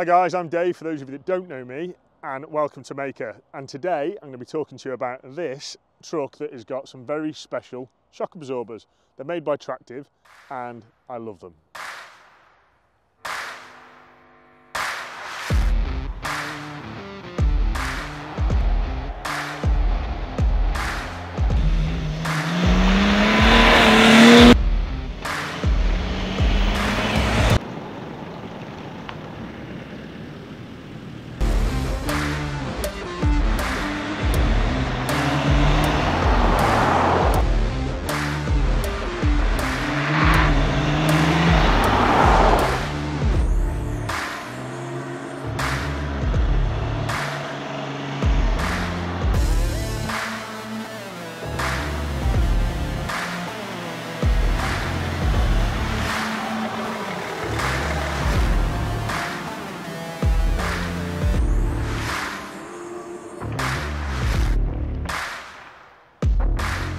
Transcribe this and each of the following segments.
Hi guys, I'm Dave, for those of you that don't know me, and welcome to Mahker. And today I'm going to be talking to you about this truck that has got some very special shock absorbers. They're made by TracTive and I love them.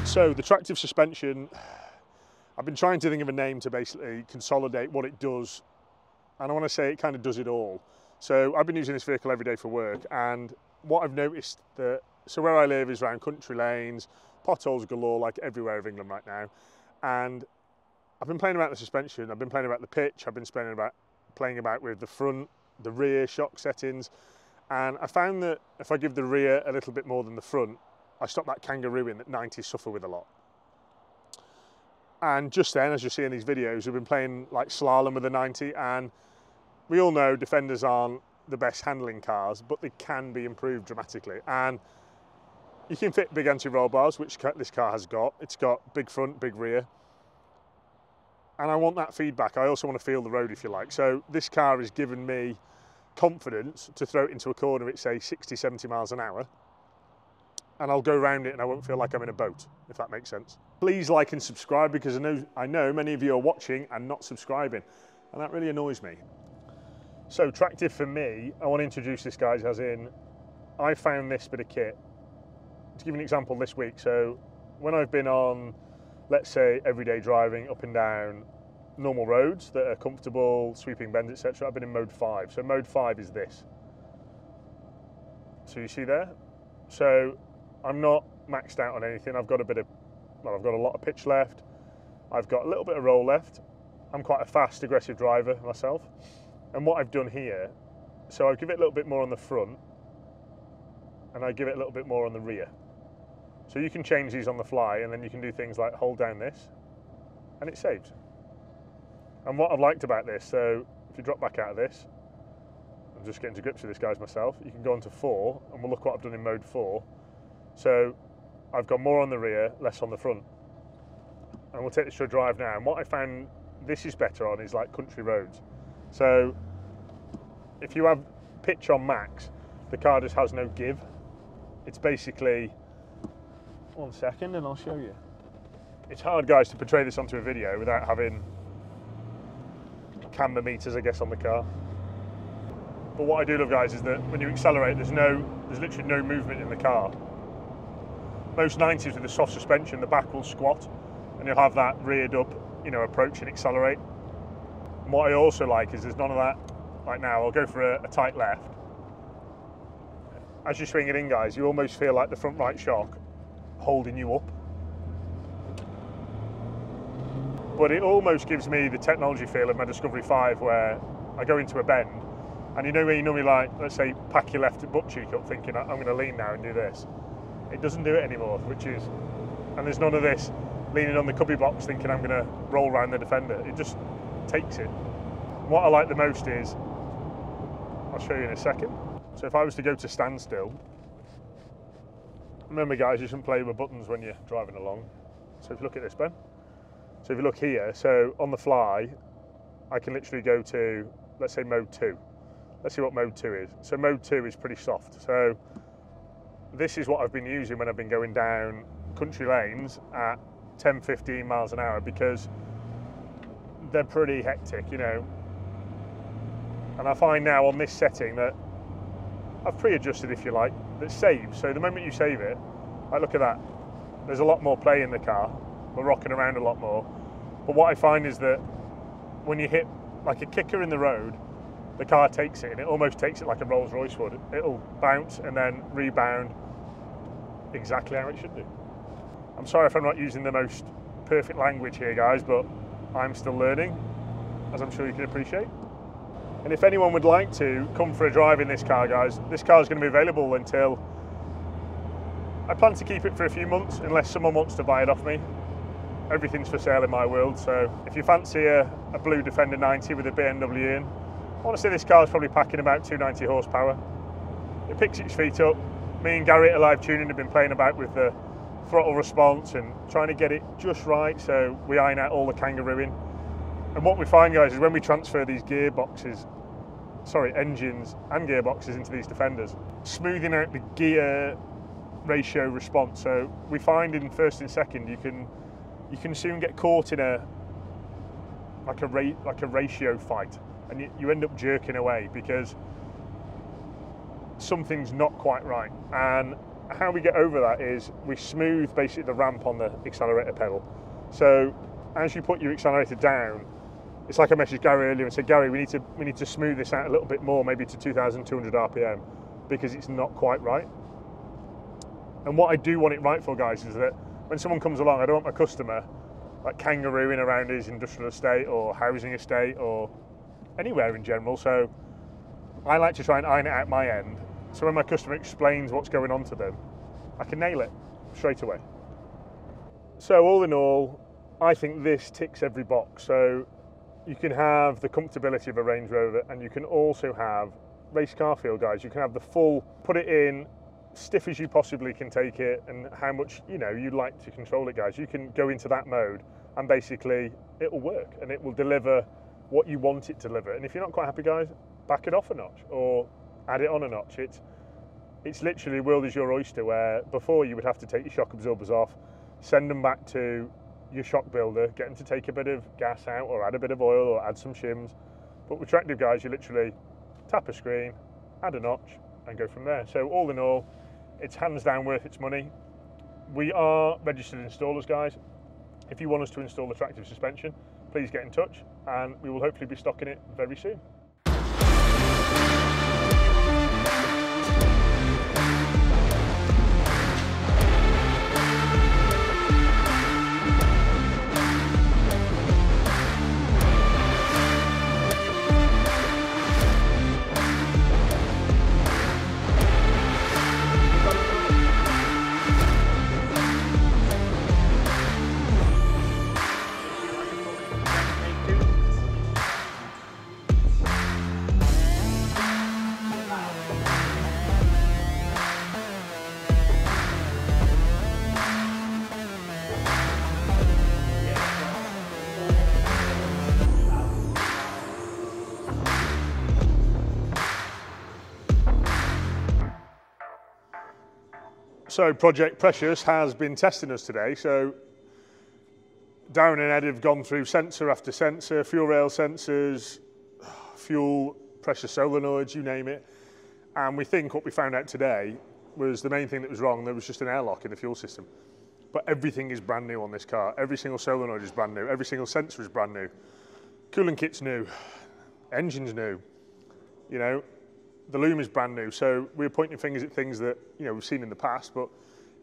So the TracTive Suspension, I've been trying to think of a name to basically consolidate what it does, and I want to say it kind of does it all. So I've been using this vehicle every day for work, and what I've noticed so where I live is around country lanes, potholes galore like everywhere of England right now, and I've been playing about the suspension, I've been playing about the pitch, I've been playing about with the front, the rear shock settings, and I found that if I give the rear a little bit more than the front, I stop that kangarooing that 90s suffer with a lot. And just then, as you see in these videos, we've been playing like slalom with the 90, and we all know Defenders aren't the best handling cars, but they can be improved dramatically. And you can fit big anti-roll bars, which this car has got. It's got big front, big rear. And I want that feedback. I also want to feel the road, if you like. So this car has given me confidence to throw it into a corner at, say, 60, 70 miles an hour. And I'll go around it and I won't feel like I'm in a boat, if that makes sense. Please like and subscribe, because I know many of you are watching and not subscribing, and that really annoys me. So TracTive for me, I want to introduce this, guys, as in, I found this bit of kit. To give you an example this week, so when I've been on, let's say, everyday driving up and down normal roads that are comfortable, sweeping bends, etc., I've been in mode 5. So mode 5 is this. So you see there? So I'm not maxed out on anything. I've got a lot of pitch left. I've got a little bit of roll left. I'm quite a fast, aggressive driver myself. And what I've done here, so I give it a little bit more on the front, and I give it a little bit more on the rear. So you can change these on the fly, and then you can do things like hold down this, and it saves. And what I've liked about this, so if you drop back out of this, I'm just getting to grips with this, guys, myself, you can go on to 4, and we'll look what I've done in mode 4. So I've got more on the rear, less on the front. And we'll take this to a drive now. And what I found this is better on is like country roads. So if you have pitch on max, the car just has no give. It's basically, 1 second and I'll show you. It's hard, guys, to portray this onto a video without having camber meters, I guess, on the car. But what I do love, guys, is that when you accelerate, there's literally no movement in the car. Most 90s with the soft suspension, the back will squat and you'll have that reared up, approach and accelerate. And what I also like is there's none of that. Like now, I'll go for a tight left. As you swing it in, guys, you almost feel like the front right shock holding you up. But it almost gives me the technology feel of my Discovery 5, where I go into a bend, and where you normally, like, let's say, pack your left butt cheek up thinking, I'm going to lean now and do this. It doesn't do it anymore, and there's none of this leaning on the cubby box thinking I'm going to roll around the Defender. It just takes it. What I like the most is, I'll show you in a second. So if I was to go to standstill, remember, guys, you shouldn't play with buttons when you're driving along. So if you look at this, Ben. So if you look here, so on the fly, I can literally go to, let's say, mode 2. Let's see what mode 2 is. So mode 2 is pretty soft. So this is what I've been using when I've been going down country lanes at 10, 15 miles an hour, because they're pretty hectic, And I find now on this setting that I've pre-adjusted, if you like, that saves. So the moment you save it, like, look at that. There's a lot more play in the car. We're rocking around a lot more. But what I find is that when you hit like a kicker in the road, the car takes it, and it almost takes it like a Rolls Royce would. It'll bounce and then rebound exactly how it should do. I'm sorry if I'm not using the most perfect language here, guys, but I'm still learning, as I'm sure you can appreciate. And if anyone would like to come for a drive in this car, guys, this car is going to be available until, I plan to keep it for a few months unless someone wants to buy it off me. Everything's for sale in my world, so if you fancy a blue Defender 90 with a BMW in, I want to say this car is probably packing about 290 horsepower. It picks its feet up. Me and Gary at Live Tuning have been playing about with the throttle response and trying to get it just right so we iron out all the kangarooing. And what we find, guys, is when we transfer these engines and gearboxes into these Defenders, smoothing out the gear ratio response. So we find in first and second, you can soon get caught in a ratio fight, and you end up jerking away because something's not quite right. And how we get over that is we smooth basically the ramp on the accelerator pedal. So as you put your accelerator down, it's like I messaged Gary earlier and said, Gary, we need to smooth this out a little bit more, maybe to 2,200 RPM, because it's not quite right. And what I do want it right for, guys, is that when someone comes along, I don't want my customer like kangarooing around his industrial estate or housing estate or anywhere in general. So I like to try and iron it out my end. So when my customer explains what's going on to them, I can nail it straight away. So all in all, I think this ticks every box. So you can have the comfortability of a Range Rover, and you can also have race car feel, guys. You can have the full, put it in stiff as you possibly can take it, and how much you like to control it, guys. You can go into that mode and basically it will work and it will deliver what you want it to deliver. And if you're not quite happy, guys, back it off a notch or add it on a notch. It's literally world is your oyster, where before you would have to take your shock absorbers off, send them back to your shock builder, get them to take a bit of gas out or add a bit of oil or add some shims. But with TracTive, guys, you literally tap a screen, add a notch and go from there. So all in all, it's hands down worth its money. We are registered installers, guys. If you want us to install the TracTive suspension, please get in touch and we will hopefully be stocking it very soon. So Project Precious has been testing us today. So Darren and Ed have gone through sensor after sensor, fuel rail sensors, fuel pressure solenoids, you name it. And we think what we found out today was the main thing that was wrong. There was just an airlock in the fuel system. But everything is brand new on this car. Every single solenoid is brand new. Every single sensor is brand new. Coolant kit's new. Engine's new. The loom is brand new, so we're pointing fingers at things that we've seen in the past, but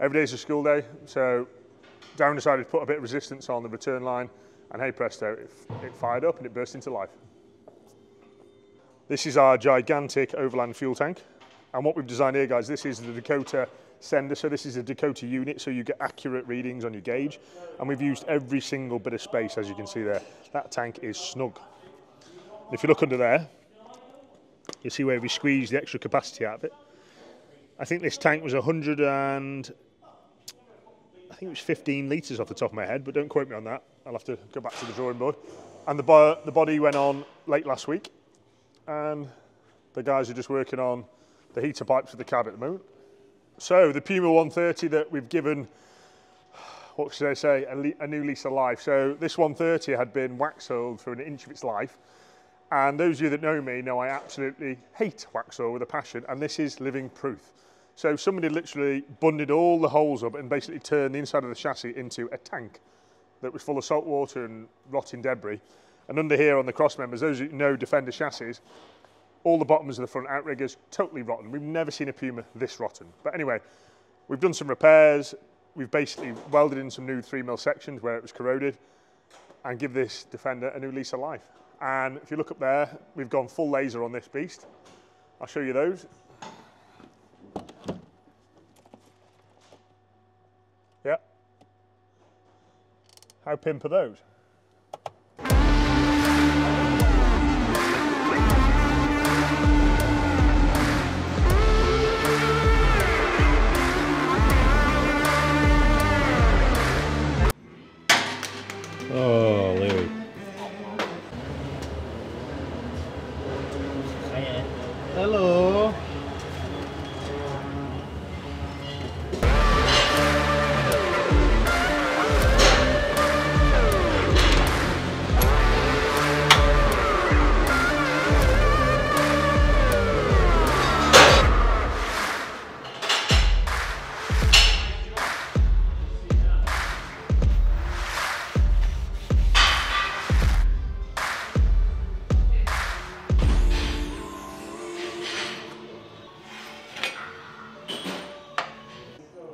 every day's a school day. So Darren decided to put a bit of resistance on the return line, and hey presto, it fired up and it burst into life. This is our gigantic Overland fuel tank, and what we've designed here, guys, this is the Dakota sender. So this is a Dakota unit, so you get accurate readings on your gauge, and we've used every single bit of space, as you can see there. That tank is snug. If you look under there, you see where we squeeze the extra capacity out of it. I think this tank was 15 litres off the top of my head, but don't quote me on that. I'll have to go back to the drawing board. And the body went on late last week, and the guys are just working on the heater pipes for the cab at the moment. So the Puma 130 that we've given, what should I say, a new lease of life. So this 130 had been wax sealed for an inch of its life. And those of you that know me know I absolutely hate wax oil with a passion, and this is living proof. So somebody literally bundled all the holes up and basically turned the inside of the chassis into a tank that was full of salt water and rotting debris. And under here on the cross members, those who know Defender chassis, All the bottoms of the front outriggers, totally rotten. We've never seen a Puma this rotten. But anyway, we've done some repairs. We've basically welded in some new 3mm sections where it was corroded and give this Defender a new lease of life. And if you look up there, we've gone full laser on this beast. I'll show you those. Yeah. How pimp are those? Oh, Louis. Hello.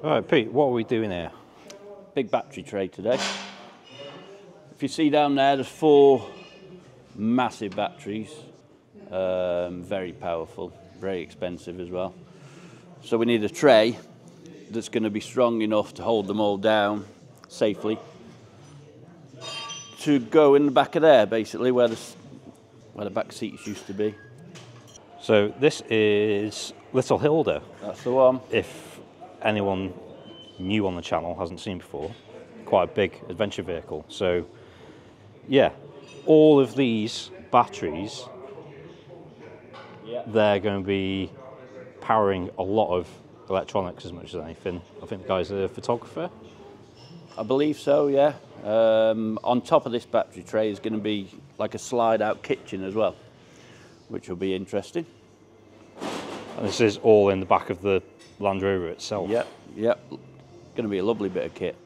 Right, Pete, what are we doing here? Big battery tray today. If you see down there, there's 4 massive batteries, very powerful, very expensive as well. So we need a tray that's going to be strong enough to hold them all down safely to go in the back of there, basically, where the back seats used to be. So this is Little Hilda. That's the one. If anyone new on the channel hasn't seen before, quite a big adventure vehicle. So yeah, all of these batteries, they're going to be powering a lot of electronics as much as anything. I think the guy's a photographer. I believe so, yeah. On top of this battery tray is going to be like a slide out kitchen as well, which will be interesting. And this is all in the back of the Landrover itself. Yep, yep. Going to be a lovely bit of kit.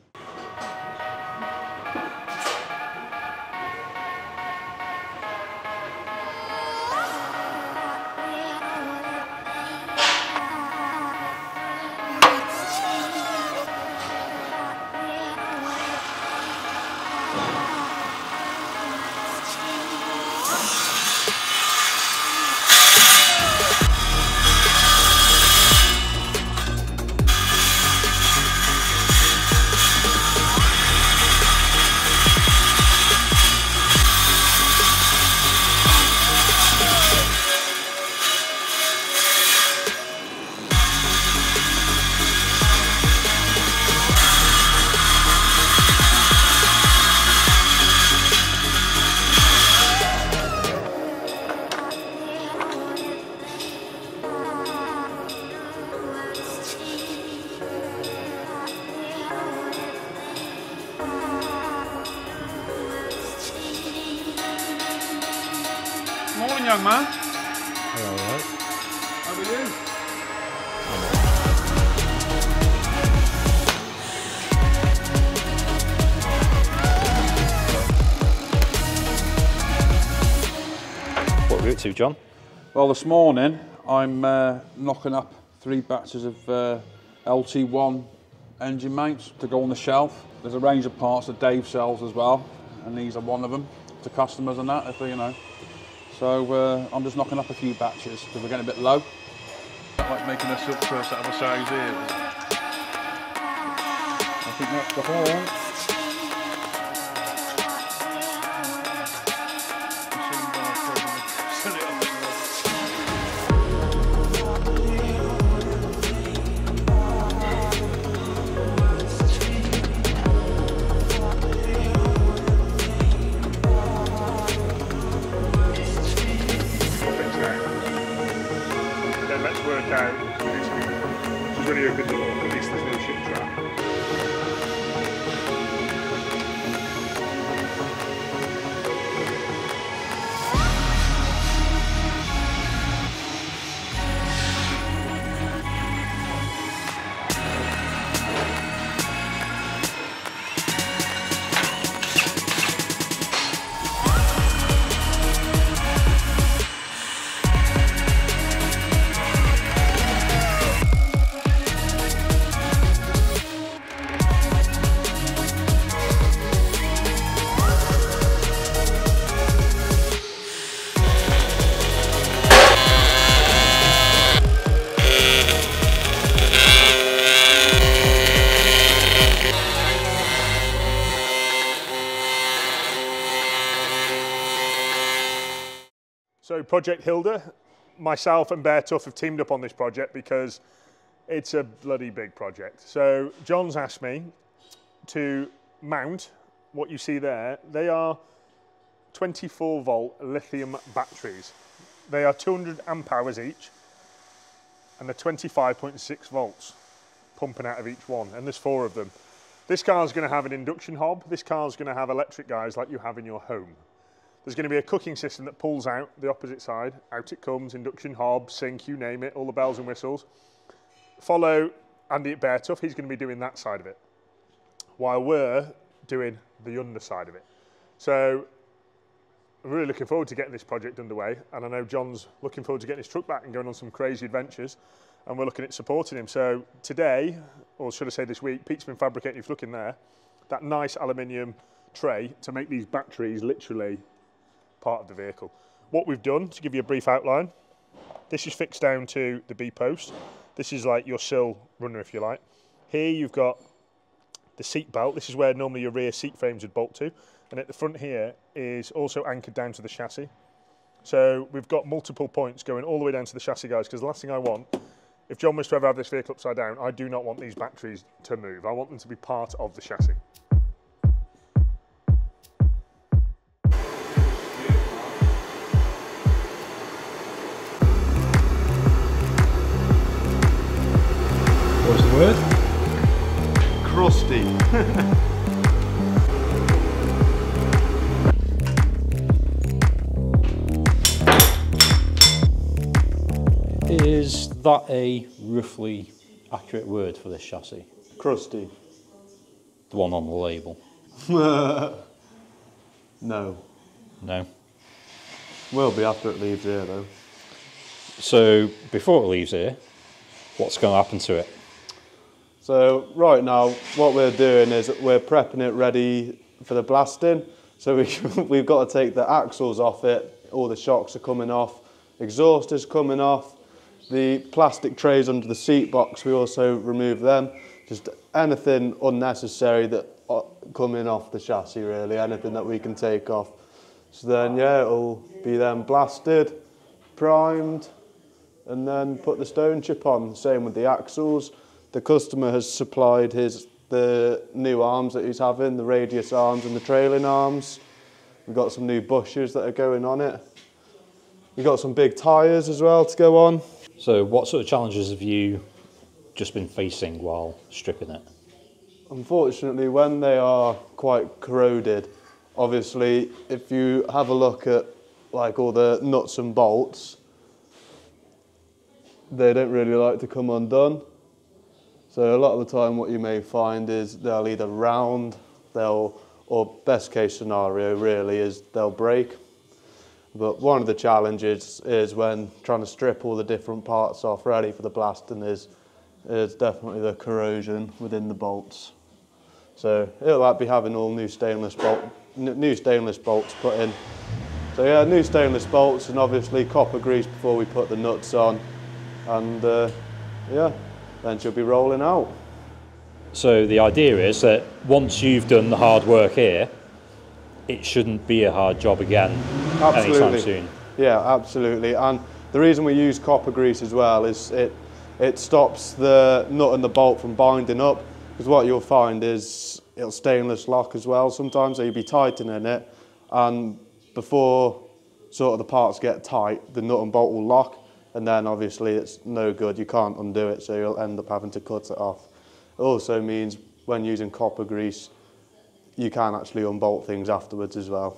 Morning, young man. Hello, right. How are you? What are we up to, John? Well, this morning I'm knocking up 3 batches of LT1 engine mounts to go on the shelf. There's a range of parts that Dave sells as well, and these are one of them to customers and that, if you know. So I'm just knocking up a few batches because we're getting a bit low. Like making us up to a set of a size here. I think that's the horn. So Project Hilder, myself and Bear Tough have teamed up on this project because it's a bloody big project. So John's asked me to mount what you see there. They are 24 volt lithium batteries. They are 200 amp hours each and they're 25.6 volts pumping out of each one, and there's 4 of them. This car's going to have an induction hob. This car's going to have electric guys like you have in your home. There's going to be a cooking system that pulls out the opposite side. Out it comes, induction hob, sink, you name it, all the bells and whistles. Follow Andy at Bear Tough, he's going to be doing that side of it, while we're doing the underside of it. So I'm really looking forward to getting this project underway, and I know John's looking forward to getting his truck back and going on some crazy adventures, and we're looking at supporting him. So today, or should I say this week, Pete's been fabricating, if you look in there, that nice aluminium tray to make these batteries literally part of the vehicle. What we've done, to give you a brief outline, this is fixed down to the B post. This is like your sill runner, if you like. Here you've got the seat belt. This is where normally your rear seat frames would bolt to. And at the front here is also anchored down to the chassis. So we've got multiple points going all the way down to the chassis, guys, because the last thing I want, if John was to ever have this vehicle upside down, I do not want these batteries to move. I want them to be part of the chassis. What's the word? Crusty. Is that a roughly accurate word for this chassis? Crusty. The one on the label? No. No. Will be after it leaves here though. So before it leaves here, what's going to happen to it? So right now what we're doing is we're prepping it ready for the blasting. So we've got to take the axles off it, all the shocks are coming off, exhaust is coming off, the plastic trays under the seat box, we also remove them. Just anything unnecessary that coming off the chassis really, anything that we can take off. So then yeah, it'll be then blasted, primed, and then put the stone chip on. Same with the axles. The customer has supplied the new arms that he's having, the radius arms and the trailing arms. We've got some new bushers that are going on it. We've got some big tyres as well to go on. So what sort of challenges have you just been facing while stripping it? Unfortunately, when they are quite corroded, obviously if you have a look at like all the nuts and bolts, they don't really like to come undone. So a lot of the time what you may find is they'll either round, or best case scenario really is they'll break. But one of the challenges is when trying to strip all the different parts off ready for the blasting is definitely the corrosion within the bolts. So it'll be having all new stainless bolts put in. So yeah, new stainless bolts and obviously copper grease before we put the nuts on, and yeah, then she'll be rolling out. So the idea is that once you've done the hard work here, it shouldn't be a hard job again anytime soon. Yeah, absolutely. And the reason we use copper grease as well is it stops the nut and the bolt from binding up, because what you'll find is it'll stainless lock as well sometimes, so you'll be tightening it, and before sort of the parts get tight, the nut and bolt will lock, and then obviously it's no good, you can't undo it, so you'll end up having to cut it off. It also means when using copper grease, you can actually unbolt things afterwards as well.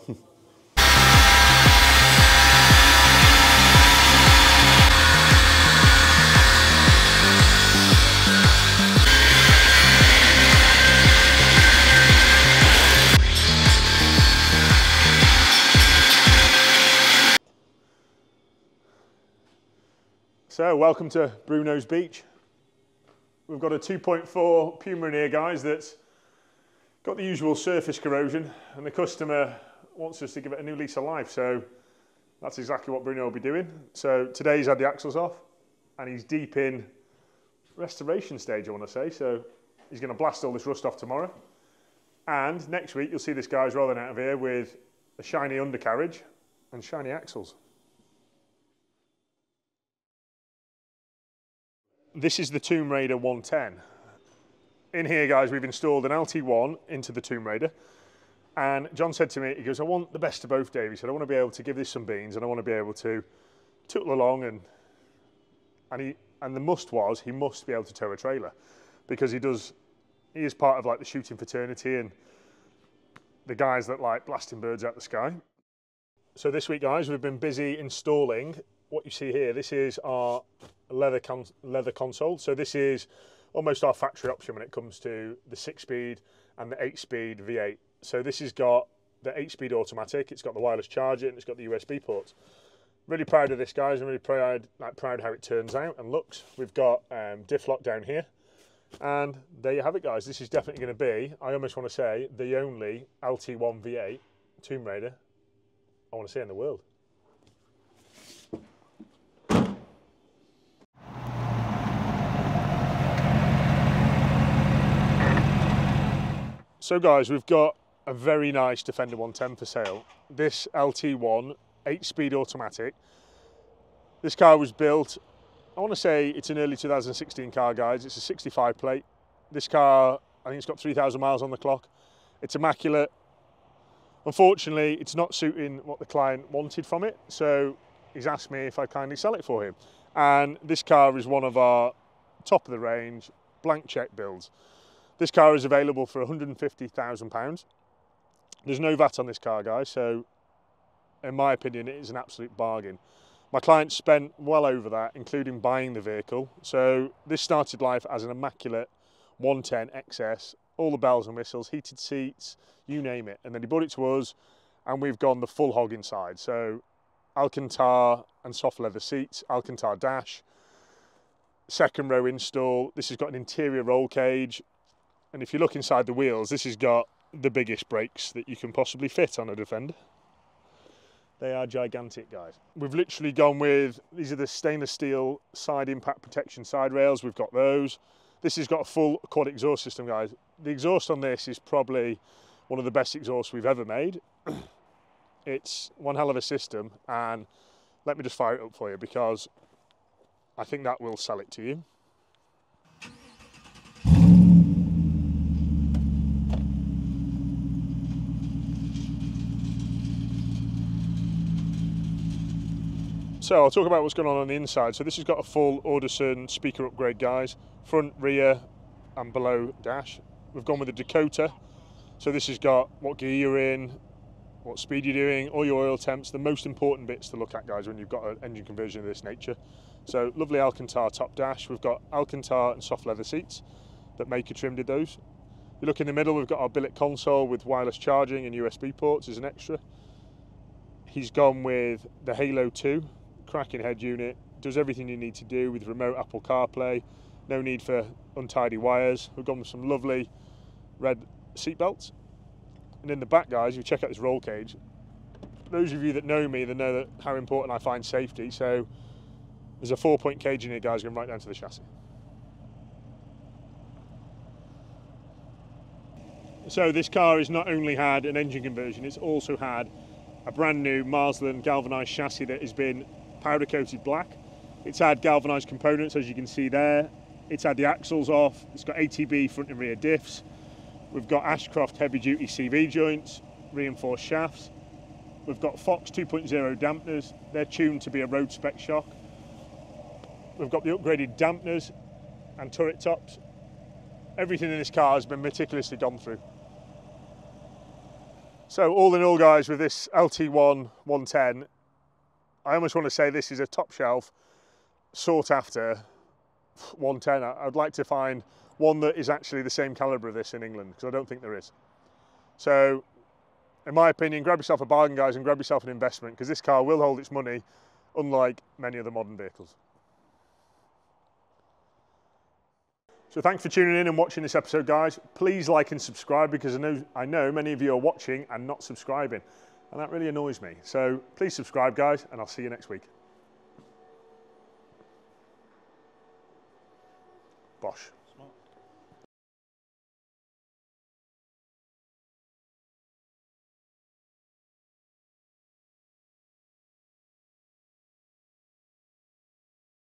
So welcome to Bruno's Beach. We've got a 2.4 Puma in here, guys, that's got the usual surface corrosion, and the customer wants us to give it a new lease of life, so that's exactly what Bruno will be doing. So today he's had the axles off and he's deep in restoration stage, I want to say, so he's going to blast all this rust off tomorrow, and next week you'll see this guy's rolling out of here with a shiny undercarriage and shiny axles. this is the Tomb Raider 110. In here, guys, we've installed an LT1 into the Tomb Raider. And John said to me, he goes, I want the best of both, Dave. He said, I want to be able to give this some beans and I want to be able to tootle along. And the must was, he must be able to tow a trailer, because he is part of like the shooting fraternity and the guys that like blasting birds out the sky. So this week, guys, we've been busy installing what you see here. This is our leather console. So this is almost our factory option when it comes to the 6-speed and the 8-speed V8. So this has got the 8-speed automatic, it's got the wireless charger, and it's got the USB ports. Really proud of this, guys. I'm really proud how it turns out and looks. We've got diff lock down here, and there you have it, guys. This is definitely going to be, I almost want to say, the only LT1 V8 Tomb Raider I want to see in the world. So guys, we've got a very nice Defender 110 for sale. This LT1 8-speed automatic. This car was built, I want to say it's an early 2016 car, guys. It's a 65 plate. This car, I think it's got 3,000 miles on the clock. It's immaculate. Unfortunately, it's not suiting what the client wanted from it, so he's asked me if I'd kindly sell it for him. And this car is one of our top of the range blank check builds. This car is available for £150,000. There's no VAT on this car, guys, so in my opinion, it is an absolute bargain. My client spent well over that, including buying the vehicle. So this started life as an immaculate 110 XS, all the bells and whistles, heated seats, you name it. And then he brought it to us, and we've gone the full hog inside. So Alcantara and soft leather seats, Alcantara dash, second row install. This has got an interior roll cage. And if you look inside the wheels, this has got the biggest brakes that you can possibly fit on a Defender. They are gigantic, guys. We've literally gone with, these are the stainless steel side impact protection side rails. We've got those. This has got a full quad exhaust system, guys. The exhaust on this is probably one of the best exhausts we've ever made. It's one hell of a system, and let me just fire it up for you, because I think that will sell it to you. So I'll talk about what's going on the inside. So this has got a full Audison speaker upgrade, guys. Front, rear and below dash. We've gone with the Dakota. So this has got what gear you're in, what speed you're doing, all your oil temps, the most important bits to look at, guys, when you've got an engine conversion of this nature. So lovely Alcantara top dash. We've got Alcantara and soft leather seats that Mahker trim did those. You look in the middle, we've got our billet console with wireless charging and USB ports as an extra. He's gone with the Halo 2. Cracking head unit, does everything you need to do with remote Apple CarPlay, no need for untidy wires. We've gone with some lovely red seat belts. And in the back, guys, you check out this roll cage. Those of you that know me, they know how important I find safety. So there's a 4-point cage in here, guys, going right down to the chassis. So this car has not only had an engine conversion, it's also had a brand new Marsland galvanised chassis that has been powder coated black. It's had galvanised components, as you can see there. It's had the axles off. It's got ATB front and rear diffs. We've got Ashcroft heavy duty CV joints, reinforced shafts. We've got Fox 2.0 dampeners. They're tuned to be a road spec shock. We've got the upgraded dampeners and turret tops. Everything in this car has been meticulously gone through. So all in all, guys, with this LT1 110, I almost want to say this is a top shelf, sought after 110. I'd like to find one that is actually the same calibre of this in England, because I don't think there is. So, in my opinion, grab yourself a bargain, guys, and grab yourself an investment, because this car will hold its money, unlike many other modern vehicles. So thanks for tuning in and watching this episode, guys. Please like and subscribe, because I know many of you are watching and not subscribing. And that really annoys me. So please subscribe, guys, and I'll see you next week. Bosh.